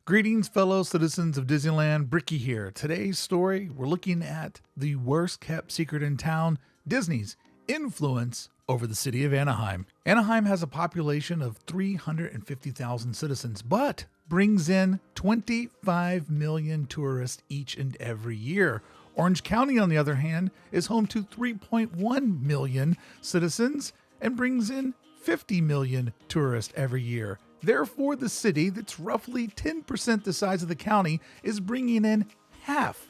Greetings, fellow citizens of Disneyland. Bricky here. Today's story, we're looking at the worst kept secret in town, Disney's influence over the city of Anaheim. Anaheim has a population of 350,000 citizens, but brings in 25 million tourists each and every year. Orange County, on the other hand, is home to 3.1 million citizens and brings in 50 million tourists every year. Therefore, the city, that's roughly 10% the size of the county, is bringing in half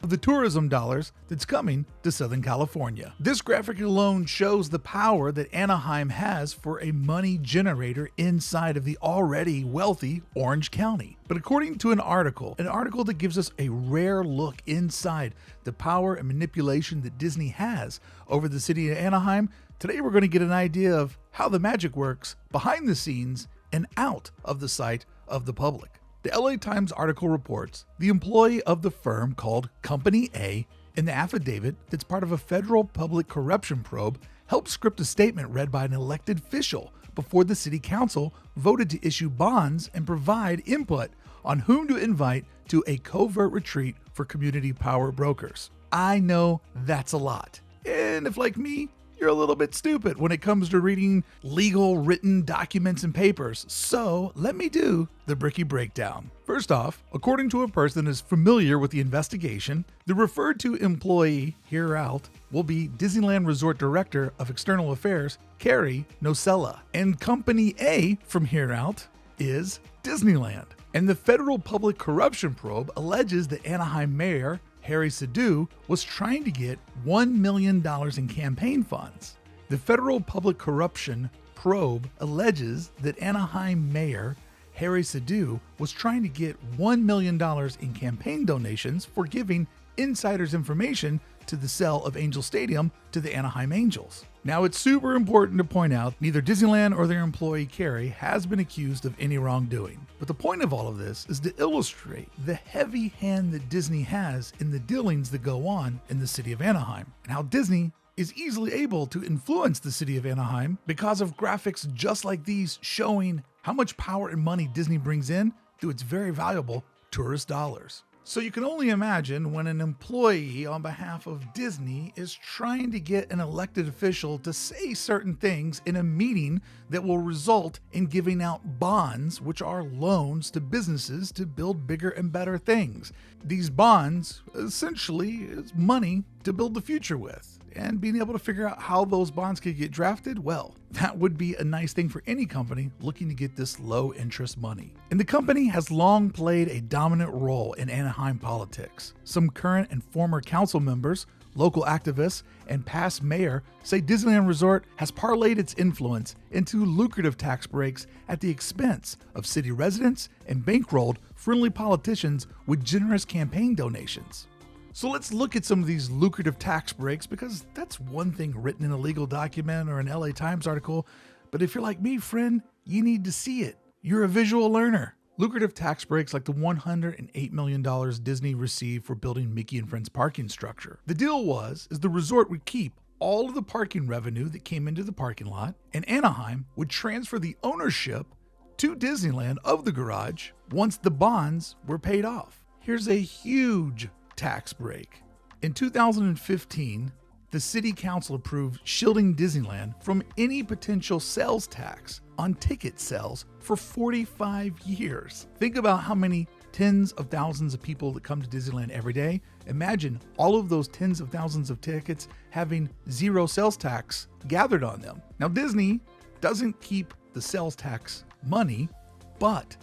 of the tourism dollars that's coming to Southern California. This graphic alone shows the power that Anaheim has for a money generator inside of the already wealthy Orange County. But according to an article that gives us a rare look inside the power and manipulation that Disney has over the city of Anaheim, today we're going to get an idea of how the magic works behind the scenes and out of the sight of the public. The LA Times article reports the employee of the firm called Company A in the affidavit that's part of a federal public corruption probe helped script a statement read by an elected official before the city council voted to issue bonds and provide input on whom to invite to a covert retreat for community power brokers. I know that's a lot. And if, like me, you're a little bit stupid when it comes to reading legal written documents and papers. So let me do the Bricky breakdown. First off, according to a person that is familiar with the investigation, the referred to employee hereout will be Disneyland Resort Director of External Affairs, Carrie Nocella. And Company A from hereout is Disneyland. And the federal public corruption probe alleges that Anaheim Mayor Harry Sadu was trying to get $1 million in campaign funds. The federal public corruption probe alleges that Anaheim Mayor Harry Sadu was trying to get $1 million in campaign donations for giving insiders information to the sale of Angel Stadium to the Anaheim Angels. Now, it's super important to point out neither Disneyland or their employee Carrie has been accused of any wrongdoing. But the point of all of this is to illustrate the heavy hand that Disney has in the dealings that go on in the city of Anaheim, and how Disney is easily able to influence the city of Anaheim because of graphics just like these showing how much power and money Disney brings in through its very valuable tourist dollars. So you can only imagine when an employee on behalf of Disney is trying to get an elected official to say certain things in a meeting that will result in giving out bonds, which are loans to businesses to build bigger and better things. These bonds essentially is money to build the future with. And being able to figure out how those bonds could get drafted, well, that would be a nice thing for any company looking to get this low interest money. And the company has long played a dominant role in Anaheim politics. Some current and former council members, local activists, and past mayor say Disneyland Resort has parlayed its influence into lucrative tax breaks at the expense of city residents and bankrolled friendly politicians with generous campaign donations. So let's look at some of these lucrative tax breaks, because that's one thing written in a legal document or an LA Times article. But if you're like me, friend, you need to see it. You're a visual learner. Lucrative tax breaks like the $108 million Disney received for building Mickey and Friends parking structure. The deal is the resort would keep all of the parking revenue that came into the parking lot, and Anaheim would transfer the ownership to Disneyland of the garage once the bonds were paid off. Here's a huge tax break. In 2015, the city council approved shielding Disneyland from any potential sales tax on ticket sales for 45 years. Think about how many tens of thousands of people that come to Disneyland every day. Imagine all of those tens of thousands of tickets having zero sales tax gathered on them. Now, Disney doesn't keep the sales tax money, but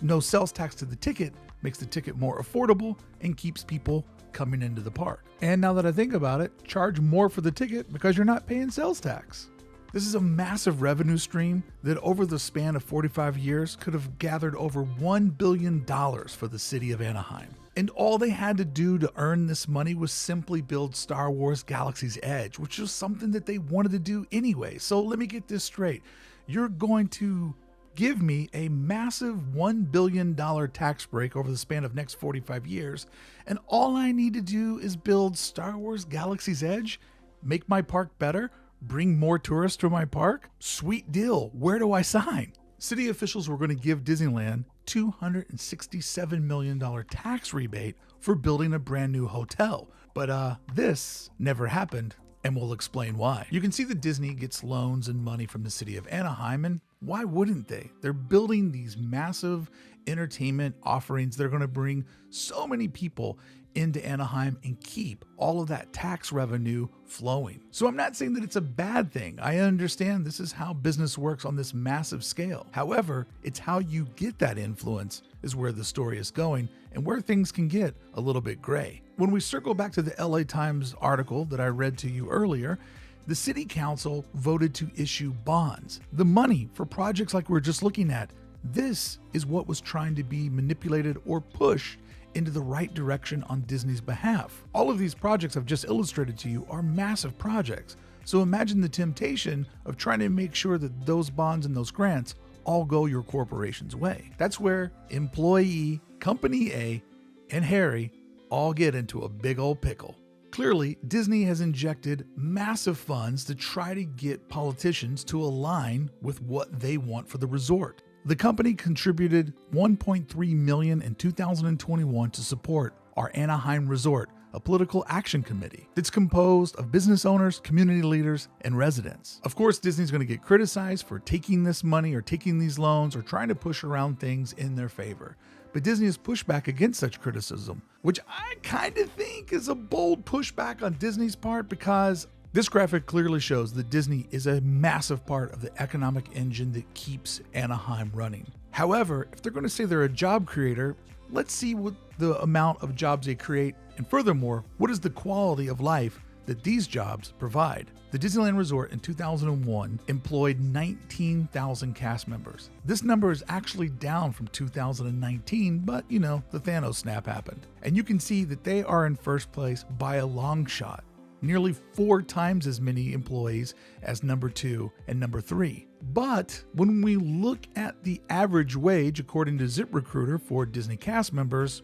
no sales tax to the ticket makes the ticket more affordable and keeps people coming into the park. And now that I think about it, charge more for the ticket because you're not paying sales tax. This is a massive revenue stream that over the span of 45 years could have gathered over $1 billion for the city of Anaheim. And all they had to do to earn this money was simply build Star Wars Galaxy's Edge, which was something that they wanted to do anyway. So let me get this straight. You're going to give me a massive $1 billion tax break over the span of next 45 years, and all I need to do is build Star Wars Galaxy's Edge, make my park better, bring more tourists to my park? Sweet deal. Where do I sign? City officials were going to give Disneyland $267 million tax rebate for building a brand new hotel. But this never happened, and we'll explain why. You can see that Disney gets loans and money from the city of Anaheim, and why wouldn't they? They're building these massive entertainment offerings that are going to bring so many people into Anaheim and keep all of that tax revenue flowing. So I'm not saying that it's a bad thing. I understand this is how business works on this massive scale. However, it's how you get that influence is where the story is going and where things can get a little bit gray. When we circle back to the LA Times article that I read to you earlier, the city council voted to issue bonds. The money for projects like we're just looking at, this is what was trying to be manipulated or pushed into the right direction on Disney's behalf. All of these projects I've just illustrated to you are massive projects. So imagine the temptation of trying to make sure that those bonds and those grants all go your corporation's way. That's where employee, Company A, and Harry all get into a big old pickle. Clearly, Disney has injected massive funds to try to get politicians to align with what they want for the resort. The company contributed $1.3 million in 2021 to support our Anaheim Resort, a political action committee that's composed of business owners, community leaders, and residents. Of course, Disney's going to get criticized for taking this money or taking these loans or trying to push around things in their favor. But Disney has pushed back against such criticism, which I kind of think is a bold pushback on Disney's part, because this graphic clearly shows that Disney is a massive part of the economic engine that keeps Anaheim running. However, if they're going to say they're a job creator, let's see what the amount of jobs they create, and furthermore, what is the quality of life that these jobs provide. The Disneyland Resort in 2001 employed 19,000 cast members. This number is actually down from 2019, but the Thanos snap happened. And you can see that they are in first place by a long shot. Nearly 4 times as many employees as number 2 and number 3. But when we look at the average wage, according to ZipRecruiter, for Disney cast members,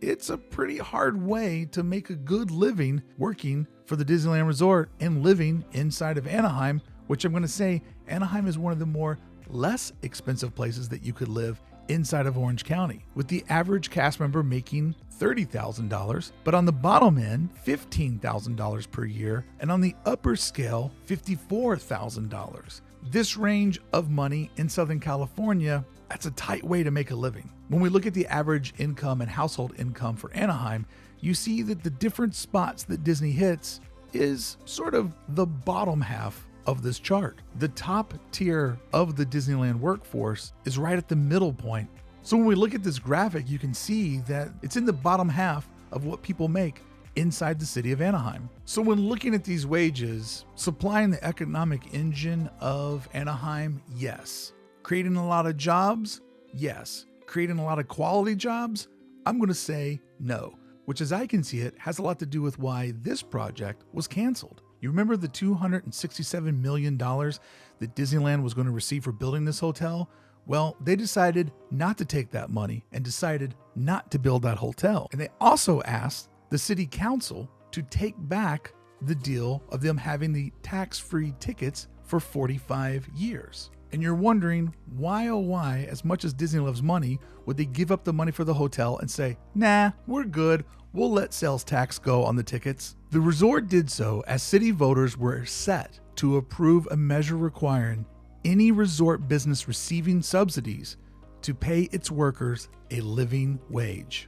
it's a pretty hard way to make a good living working for the Disneyland Resort and living inside of Anaheim, which I'm going to say Anaheim is one of the more less expensive places that you could live inside of Orange County, with the average cast member making $30,000, but on the bottom end, $15,000 per year, and on the upper scale, $54,000. This range of money in Southern California, that's a tight way to make a living. When we look at the average income and household income for Anaheim, you see that the different spots that Disney hits is sort of the bottom half of this chart. The top tier of the Disneyland workforce is right at the middle point. So when we look at this graphic, you can see that it's in the bottom half of what people make inside the city of Anaheim. So when looking at these wages, supplying the economic engine of Anaheim, yes. Creating a lot of jobs, yes. Creating a lot of quality jobs, I'm going to say no, which, as I can see it, has a lot to do with why this project was canceled. You remember the $267 million that Disneyland was going to receive for building this hotel? Well, they decided not to take that money and decided not to build that hotel. And they also asked the city council to take back the deal of them having the tax-free tickets for 45 years. And you're wondering why, oh why, as much as Disney loves money, would they give up the money for the hotel and say, nah, we're good, we'll let sales tax go on the tickets? The resort did so as city voters were set to approve a measure requiring any resort business receiving subsidies to pay its workers a living wage.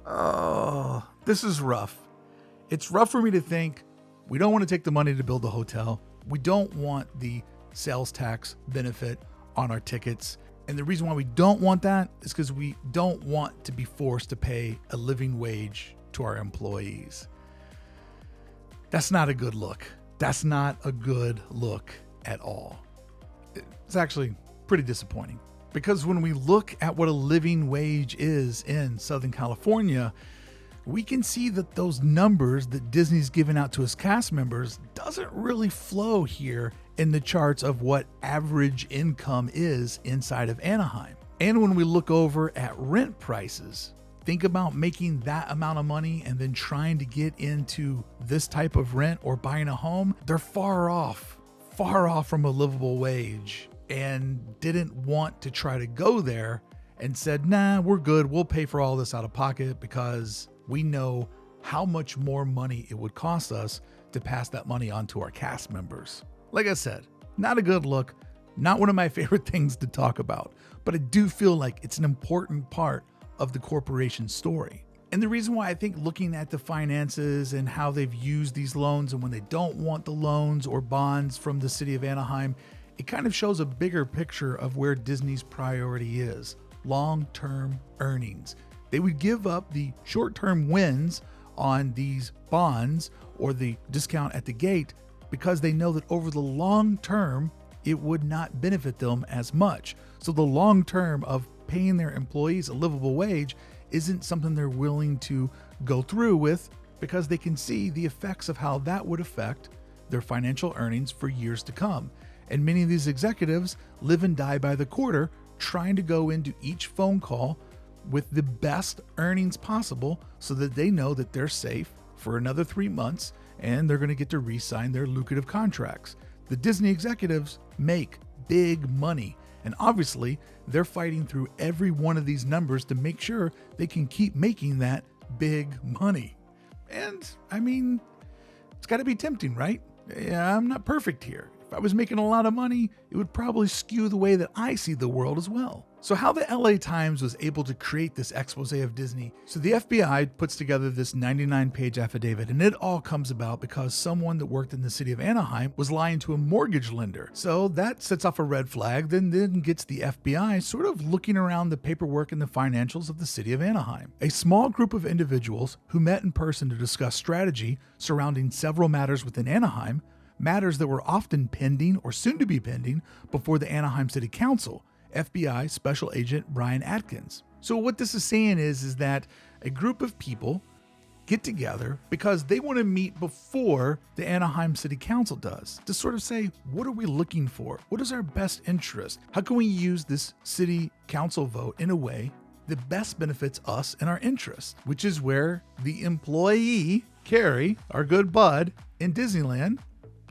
Oh, this is rough. It's rough for me to think we don't want to take the money to build the hotel. We don't want the sales tax benefit on our tickets. And the reason why we don't want that is because we don't want to be forced to pay a living wage to our employees. That's not a good look. That's not a good look at all. It's actually pretty disappointing, because when we look at what a living wage is in Southern California, we can see that those numbers that Disney's given out to its cast members doesn't really flow here in the charts of what average income is inside of Anaheim. And when we look over at rent prices, think about making that amount of money and then trying to get into this type of rent or buying a home. They're far off from a livable wage and didn't want to try to go there and said, nah, we're good. We'll pay for all this out of pocket because we know how much more money it would cost us to pass that money on to our cast members. Like I said, not a good look, not one of my favorite things to talk about, but I do feel like it's an important part of the corporation's story. And the reason why I think looking at the finances and how they've used these loans and when they don't want the loans or bonds from the city of Anaheim, it kind of shows a bigger picture of where Disney's priority is: long-term earnings. They would give up the short-term wins on these bonds or the discount at the gate because they know that over the long term, it would not benefit them as much. So the long term of paying their employees a livable wage isn't something they're willing to go through with because they can see the effects of how that would affect their financial earnings for years to come. And many of these executives live and die by the quarter, trying to go into each phone call with the best earnings possible so that they know that they're safe for another 3 months and they're going to get to re-sign their lucrative contracts. The Disney executives make big money, and obviously they're fighting through every one of these numbers to make sure they can keep making that big money. And I mean, it's got to be tempting, right? Yeah, I'm not perfect here. If I was making a lot of money, it would probably skew the way that I see the world as well. So how the LA Times was able to create this expose of Disney. So the FBI puts together this 99-page affidavit, and it all comes about because someone that worked in the city of Anaheim was lying to a mortgage lender. So that sets off a red flag, then gets the FBI sort of looking around the paperwork and the financials of the city of Anaheim. A small group of individuals who met in person to discuss strategy surrounding several matters within Anaheim, matters that were often pending or soon to be pending before the Anaheim City Council, FBI Special Agent Brian Atkins. So what this is saying is that a group of people get together because they want to meet before the Anaheim City Council does to sort of say, what are we looking for? What is our best interest? How can we use this city council vote in a way that best benefits us and our interests? Which is where the employee, Carrie, our good bud in Disneyland,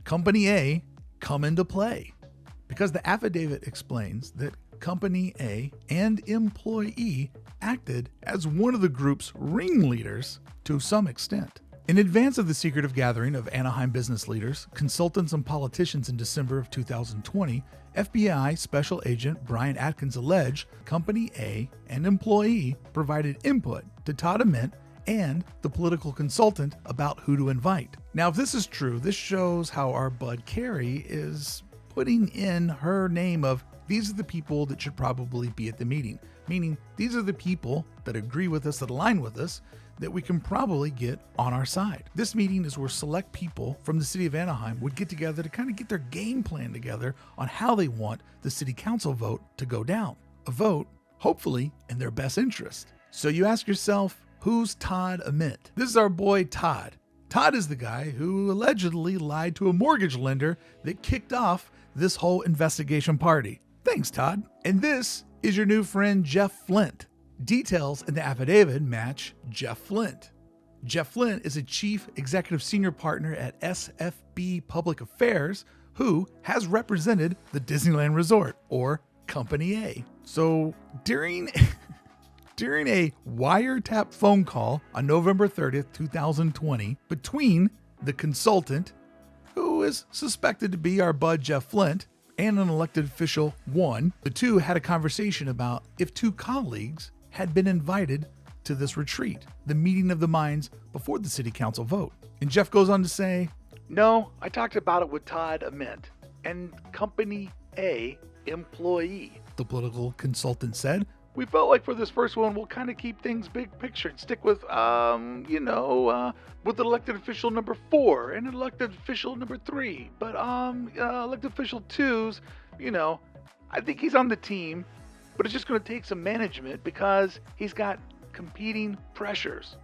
Company A, come into play. Because the affidavit explains that Company A and employee acted as one of the group's ringleaders to some extent. In advance of the secretive gathering of Anaheim business leaders, consultants, and politicians in December of 2020, FBI Special Agent Brian Atkins alleged Company A and employee provided input to Todd Ament and the political consultant about who to invite. Now, if this is true, this shows how our bud Carrie is putting in her name of these are the people that should probably be at the meeting, meaning these are the people that agree with us, that align with us, that we can probably get on our side. This meeting is where select people from the city of Anaheim would get together to kind of get their game plan together on how they want the city council vote to go down. A vote, hopefully, in their best interest. So you ask yourself, who's Todd Ament? This is our boy Todd. Todd is the guy who allegedly lied to a mortgage lender that kicked off this whole investigation party. Thanks, Todd. And this is your new friend, Jeff Flint. Details in the affidavit match Jeff Flint. Jeff Flint is a chief executive senior partner at SFB Public Affairs who has represented the Disneyland Resort, or Company A. So during a wiretap phone call on November 30th, 2020, between the consultant, who is suspected to be our bud Jeff Flint, and an elected official, one, the two had a conversation about if two colleagues had been invited to this retreat, the meeting of the minds before the city council vote. And Jeff goes on to say, no, I talked about it with Todd Ament and Company A employee, the political consultant said. We felt like for this first one, we'll kind of keep things big picture and stick with, with elected official number 4 and elected official number 3. But, elected official 2's, I think he's on the team, but it's just going to take some management because he's got competing pressures.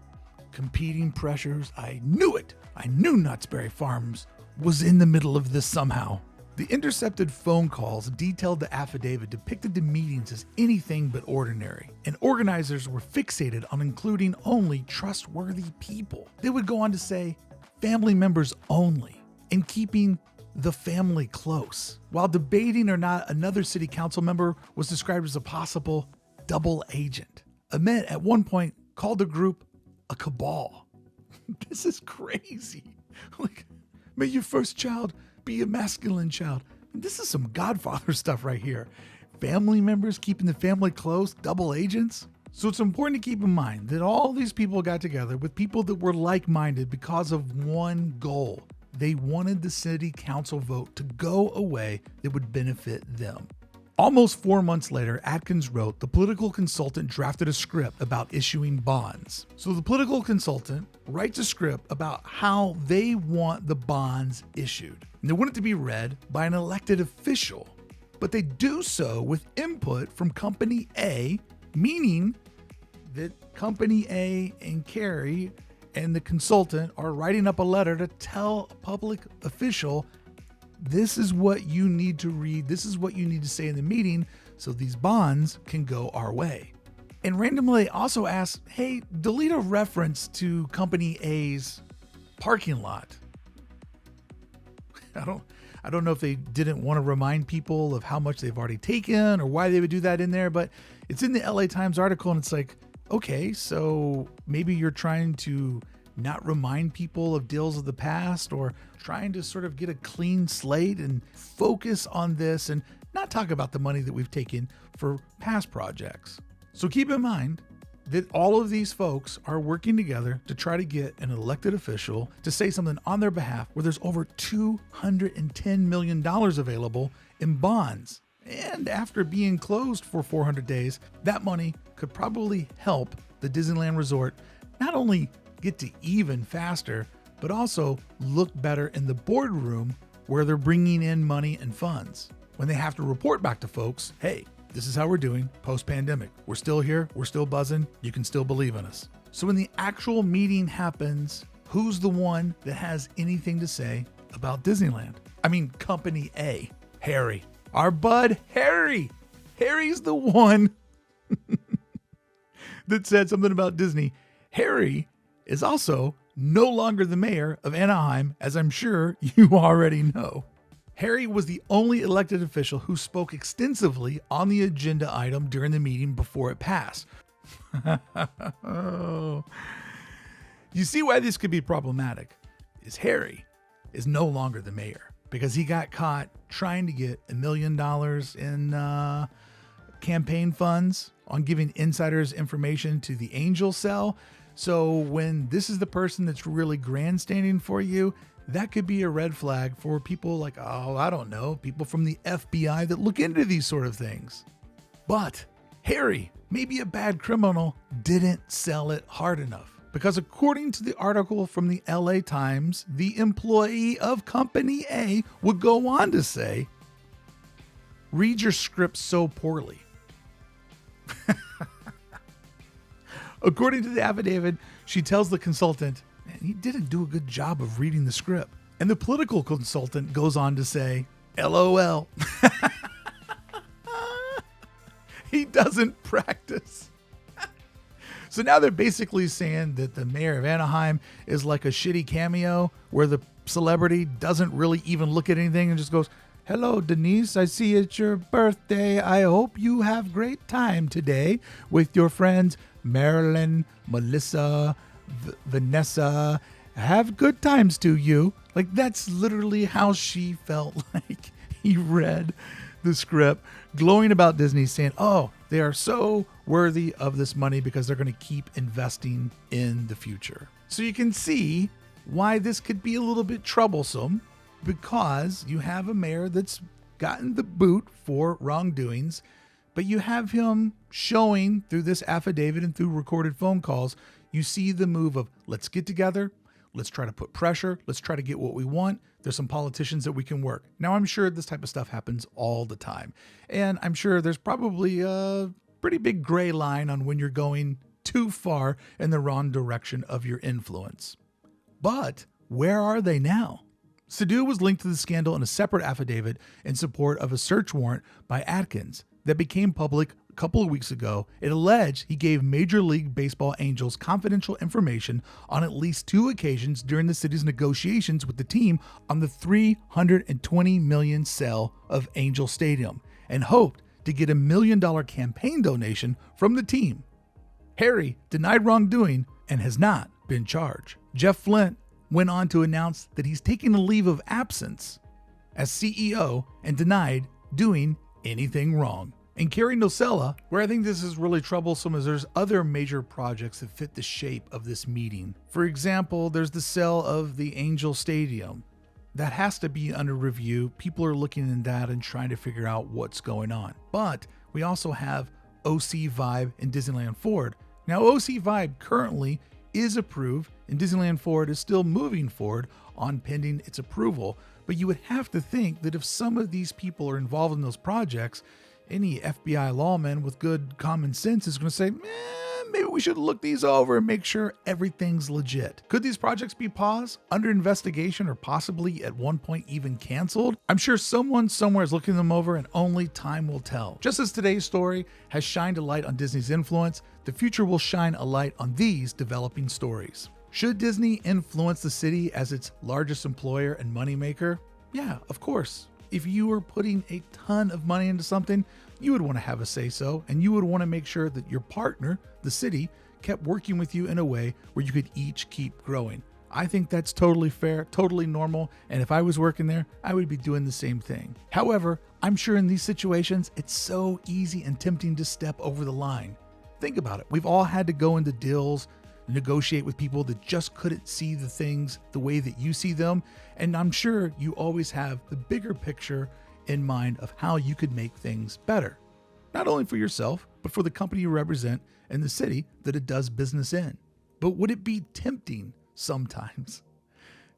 Competing pressures? I knew it. I knew Knott's Berry Farms was in the middle of this somehow. The intercepted phone calls detailed the affidavit depicted the meetings as anything but ordinary, and organizers were fixated on including only trustworthy people. They would go on to say family members only, and keeping the family close. While debating or not, another city council member was described as a possible double agent. Amit at one point called the group a cabal. This is crazy. Like, may your first child be a masculine child. This is some Godfather stuff right here. Family members keeping the family close, double agents. So it's important to keep in mind that all these people got together with people that were like-minded because of one goal. They wanted the city council vote to go away that would benefit them. Almost 4 months later, Atkins wrote, the political consultant drafted a script about issuing bonds. So the political consultant writes a script about how they want the bonds issued. And they want it to be read by an elected official, but they do so with input from Company A, meaning that Company A and Carrie and the consultant are writing up a letter to tell a public official, this is what you need to read, this is what you need to say in the meeting so these bonds can go our way. And randomly also asked, hey, delete a reference to Company A's parking lot. I don't know if they didn't want to remind people of how much they've already taken or why they would do that in there, but it's in the LA Times article and it's like, okay, so maybe you're trying to not remind people of deals of the past or trying to sort of get a clean slate and focus on this and not talk about the money that we've taken for past projects. So keep in mind that all of these folks are working together to try to get an elected official to say something on their behalf where there's over $210 million available in bonds. And after being closed for 400 days, that money could probably help the Disneyland Resort not only get to even faster, but also look better in the boardroom where they're bringing in money and funds. When they have to report back to folks, hey, this is how we're doing post-pandemic. We're still here, we're still buzzing, you can still believe in us. So when the actual meeting happens, who's the one that has anything to say about Disneyland? I mean, Company A, Harry. Our bud, Harry. Harry's the one that said something about Disney. Harry is also no longer the mayor of Anaheim, as I'm sure you already know. Harry was the only elected official who spoke extensively on the agenda item during the meeting before it passed. Oh. You see why this could be problematic, is Harry is no longer the mayor because he got caught trying to get $1 million in campaign funds on giving insiders information to the Angel Cell. So when this is the person that's really grandstanding for you, that could be a red flag for people like, oh, I don't know, people from the FBI that look into these sort of things. But Harry, maybe a bad criminal, didn't sell it hard enough. Because according to the article from the LA Times, the employee of Company A would go on to say, read your script so poorly. According to the affidavit, she tells the consultant, man, he didn't do a good job of reading the script. And the political consultant goes on to say, LOL. He doesn't practice. So now they're basically saying that the mayor of Anaheim is like a shitty cameo where the celebrity doesn't really even look at anything and just goes, hello, Denise, I see it's your birthday. I hope you have great time today with your friends Marilyn, Melissa, Vanessa. Have good times to you. Like, that's literally how she felt like he read the script, glowing about Disney, saying, oh, they are so worthy of this money because they're going to keep investing in the future. So you can see why this could be a little bit troublesome, because you have a mayor that's gotten the boot for wrongdoings, but you have him showing through this affidavit and through recorded phone calls, you see the move of let's get together, let's try to put pressure, let's try to get what we want. There's some politicians that we can work. Now, I'm sure this type of stuff happens all the time. And I'm sure there's probably a pretty big gray line on when you're going too far in the wrong direction of your influence. But where are they now? Sadu was linked to the scandal in a separate affidavit in support of a search warrant by Atkins. that became public a couple of weeks ago. It alleged he gave Major League Baseball Angels confidential information on at least 2 occasions during the city's negotiations with the team on the $320 million sale of Angel Stadium, and hoped to get $1 million campaign donation from the team. Harry denied wrongdoing and has not been charged. Jeff Flint went on to announce that he's taking a leave of absence as CEO and denied doing anything wrong. And Kerry Nocella, where I think this is really troublesome, is there's other major projects that fit the shape of this meeting. For example, there's the sale of the Angel Stadium. That has to be under review. People are looking into that and trying to figure out what's going on. But we also have OC Vibe and Disneyland Forward. Now, OC Vibe currently is approved, and Disneyland Forward is still moving forward on pending its approval. But you would have to think that if some of these people are involved in those projects, any FBI lawman with good common sense is going to say, maybe we should look these over and make sure everything's legit. Could these projects be paused, under investigation, or possibly at one point even canceled? I'm sure someone somewhere is looking them over, and only time will tell. Just as today's story has shined a light on Disney's influence, the future will shine a light on these developing stories. Should Disney influence the city as its largest employer and moneymaker? Yeah, of course. If you were putting a ton of money into something, you would want to have a say-so, and you would want to make sure that your partner, the city, kept working with you in a way where you could each keep growing. I think that's totally fair, totally normal, and if I was working there, I would be doing the same thing. However, I'm sure in these situations, it's so easy and tempting to step over the line. Think about it. We've all had to go into deals, negotiate with people that just couldn't see the things the way that you see them. And I'm sure you always have the bigger picture in mind of how you could make things better, not only for yourself, but for the company you represent and the city that it does business in. But would it be tempting sometimes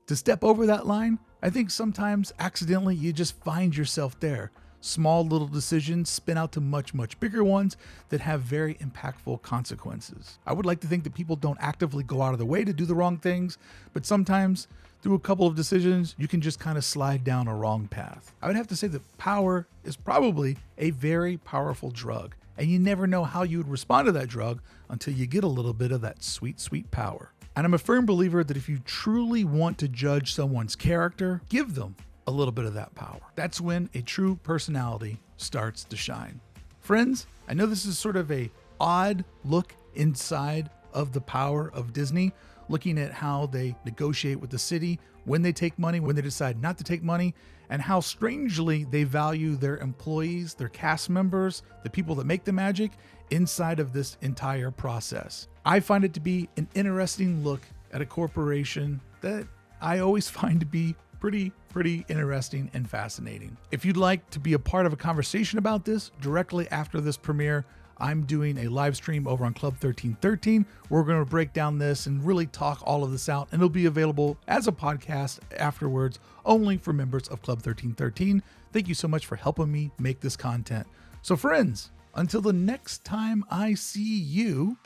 to step over that line? I think sometimes accidentally you just find yourself there. Small little decisions spin out to much, much bigger ones that have very impactful consequences. I would like to think that people don't actively go out of the way to do the wrong things, but sometimes through a couple of decisions, you can just kind of slide down a wrong path. I would have to say that power is probably a very powerful drug, and you never know how you would respond to that drug until you get a little bit of that sweet, sweet power. And I'm a firm believer that if you truly want to judge someone's character, give them a little bit of that power. That's when a true personality starts to shine. Friends, I know this is sort of a odd look inside of the power of Disney, looking at how they negotiate with the city, when they take money, when they decide not to take money, and how strangely they value their employees, their cast members, the people that make the magic inside of this entire process. I find it to be an interesting look at a corporation that I always find to be pretty interesting and fascinating. If you'd like to be a part of a conversation about this directly after this premiere, I'm doing a live stream over on Club 1313. We're going to break down this and really talk all of this out, and it'll be available as a podcast afterwards, only for members of Club 1313. Thank you so much for helping me make this content. So friends, until the next time I see you,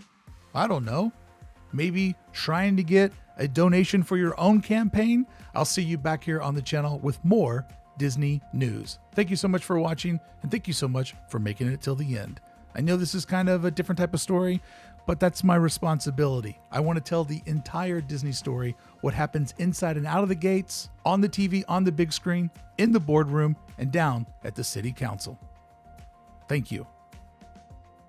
I don't know, maybe trying to get a donation for your own campaign, I'll see you back here on the channel with more Disney news. Thank you so much for watching, and thank you so much for making it till the end. I know this is kind of a different type of story, but that's my responsibility. I want to tell the entire Disney story, what happens inside and out of the gates, on the TV, on the big screen, in the boardroom, and down at the city council. Thank you.